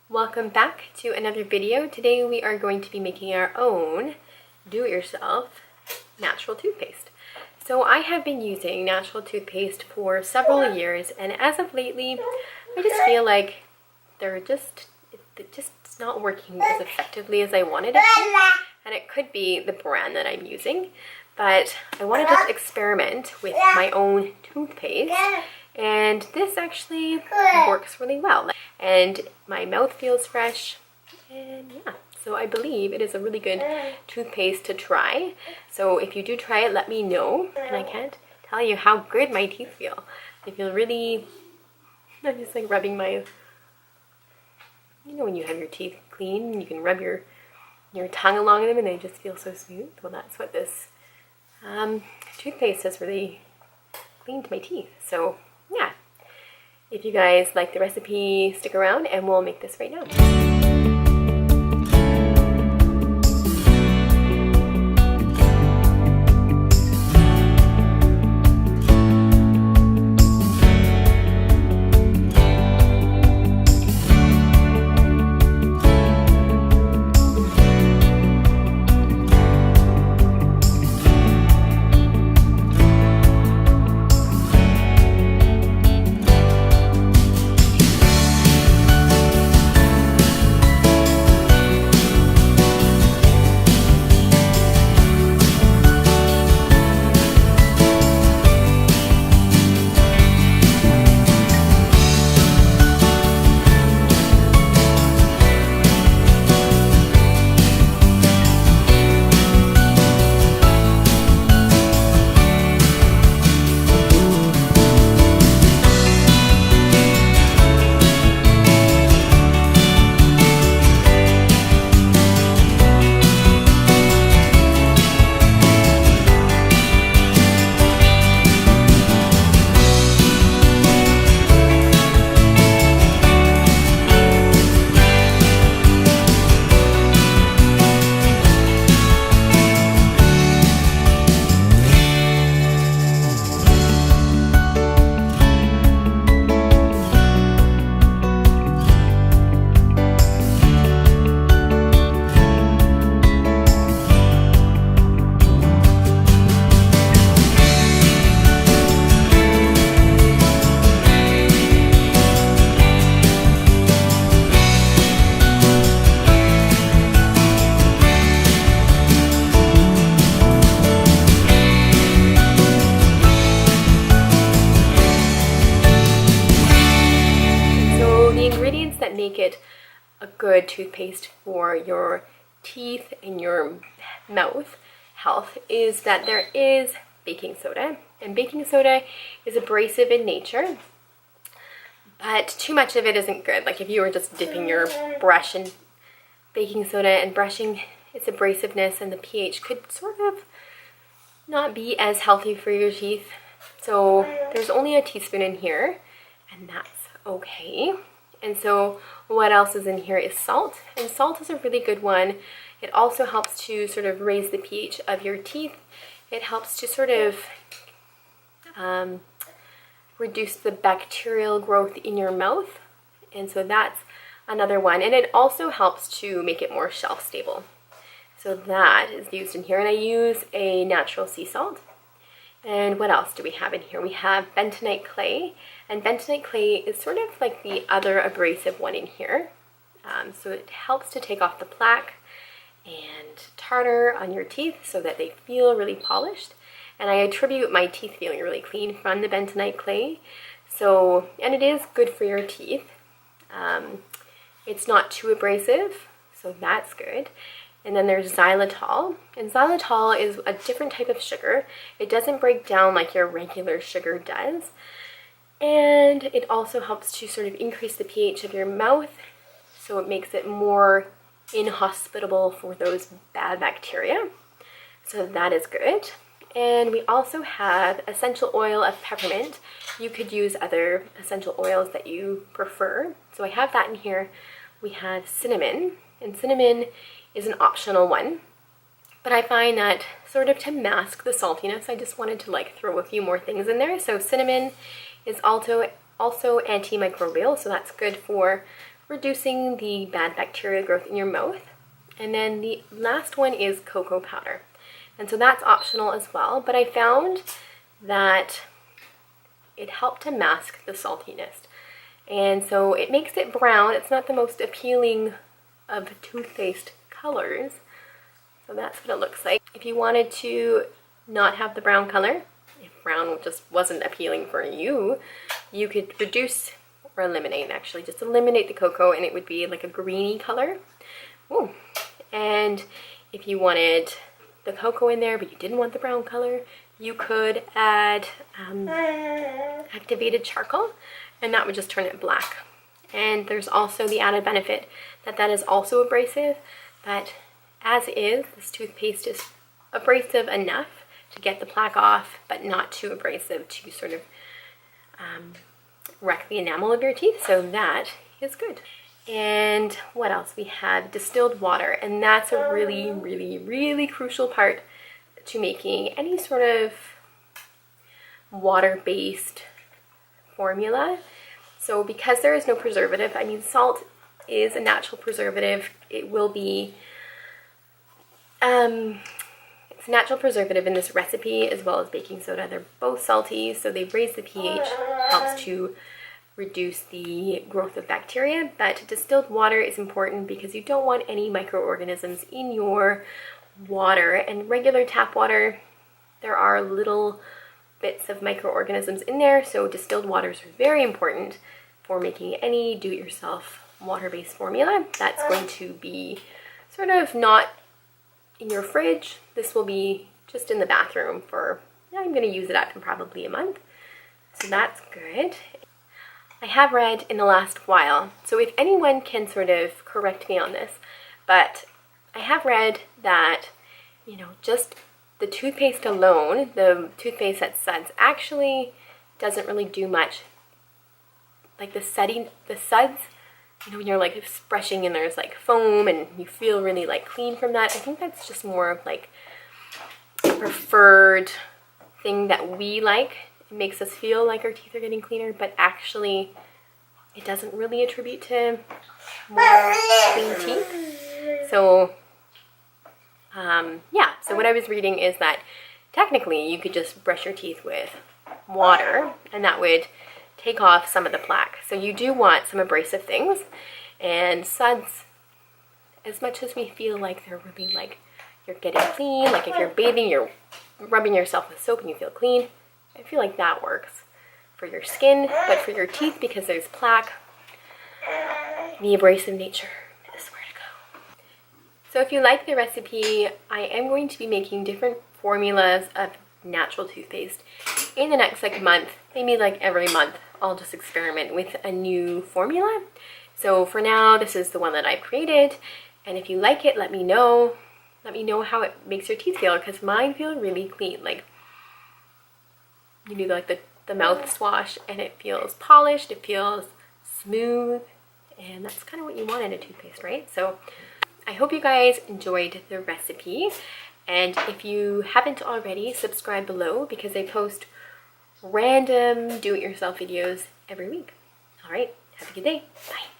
Welcome back to another video. Today we are going to be making our own do-it-yourself natural toothpaste. So I have been using natural toothpaste for several years, and as of lately I just feel like it's just not working as effectively as I wanted it to. And it could be the brand that I'm using, but I wanted to experiment with my own toothpaste, and this actually works really well. And my mouth feels fresh, and yeah, so I believe it is a really good toothpaste to try. So if you do try it, let me know. And I can't tell you how good my teeth feel. They feel really, I'm just like rubbing my, you know when you have your teeth clean, you can rub your tongue along them and they just feel so smooth. Well, that's what this toothpaste has really cleaned my teeth. So yeah, if you guys like the recipe, stick around and we'll make this right now. That make it a good toothpaste for your teeth and your mouth health is that there is baking soda, and baking soda is abrasive in nature, but too much of it isn't good. Like if you were just dipping your brush in baking soda and brushing, its abrasiveness and the pH could sort of not be as healthy for your teeth. So there's only a teaspoon in here, and that's okay. And so what else is in here is salt, and salt is a really good one. It also helps to sort of raise the pH of your teeth. It helps to sort of reduce the bacterial growth in your mouth, and so that's another one. And it also helps to make it more shelf stable. So that is used in here, and I use a natural sea salt. And what else do we have in here? We have bentonite clay, and bentonite clay is sort of like the other abrasive one in here. So it helps to take off the plaque and tartar on your teeth so that they feel really polished. And I attribute my teeth feeling really clean from the bentonite clay. So, and it is good for your teeth. It's not too abrasive, so that's good. And then there's xylitol, and xylitol is a different type of sugar. It doesn't break down like your regular sugar does, and it also helps to sort of increase the pH of your mouth, so it makes it more inhospitable for those bad bacteria. So that is good. And we also have essential oil of peppermint. You could use other essential oils that you prefer. So I have that in here. We have cinnamon, and cinnamon is an optional one, but I find that sort of to mask the saltiness, I just wanted to like throw a few more things in there. So cinnamon is also antimicrobial, so that's good for reducing the bad bacterial growth in your mouth. And then the last one is cocoa powder. And so that's optional as well, but I found that it helped to mask the saltiness. And so it makes it brown. It's not the most appealing of toothpaste colors. So that's what it looks like. If you wanted to not have the brown color, if brown just wasn't appealing for you, you could reduce or eliminate, actually just eliminate the cocoa, and it would be like a greeny color. Ooh. And if you wanted the cocoa in there but you didn't want the brown color, you could add activated charcoal, and that would just turn it black. And there's also the added benefit that that is also abrasive, but as is, this toothpaste is abrasive enough to get the plaque off, but not too abrasive to sort of wreck the enamel of your teeth, so that is good. And what else? We have distilled water, and that's a really, really, really crucial part to making any sort of water-based formula. So because there is no preservative, I mean, salt is a natural preservative. It will be, it's a natural preservative in this recipe as well as baking soda. They're both salty, so they raise the pH, helps to reduce the growth of bacteria. But distilled water is important because you don't want any microorganisms in your water. And regular tap water, there are little bits of microorganisms in there, so distilled waters are very important for making any do-it-yourself water-based formula. That's going to be sort of not in your fridge. This will be just in the bathroom for, I'm going to use it up in probably a month, so that's good. I have read in the last while, so if anyone can sort of correct me on this, but I have read that, you know, just the toothpaste alone, the toothpaste at suds, actually doesn't really do much. Like the suds, you know, when you're like brushing and there's like foam and you feel really like clean from that, I think that's just more of like a preferred thing that we like. It makes us feel like our teeth are getting cleaner, but actually it doesn't really attribute to more clean teeth. So yeah, so what I was reading is that technically you could just brush your teeth with water and that would take off some of the plaque. So you do want some abrasive things, and suds, as much as we feel like they're really like you're getting clean, like if you're bathing, you're rubbing yourself with soap and you feel clean, I feel like that works for your skin, but for your teeth, because there's plaque, the abrasive nature is where to go. So if you like the recipe, I am going to be making different formulas of natural toothpaste in the next like month, maybe like every month. I'll just experiment with a new formula. So for now, this is the one that I created, and if you like it, let me know. Let me know how it makes your teeth feel, because mine feel really clean. Like, you do like the mouthwash and it feels polished, it feels smooth, and that's kind of what you want in a toothpaste, right? So I hope you guys enjoyed the recipe, and if you haven't already, subscribe below because I post random do-it-yourself videos every week. All right, have a good day. Bye.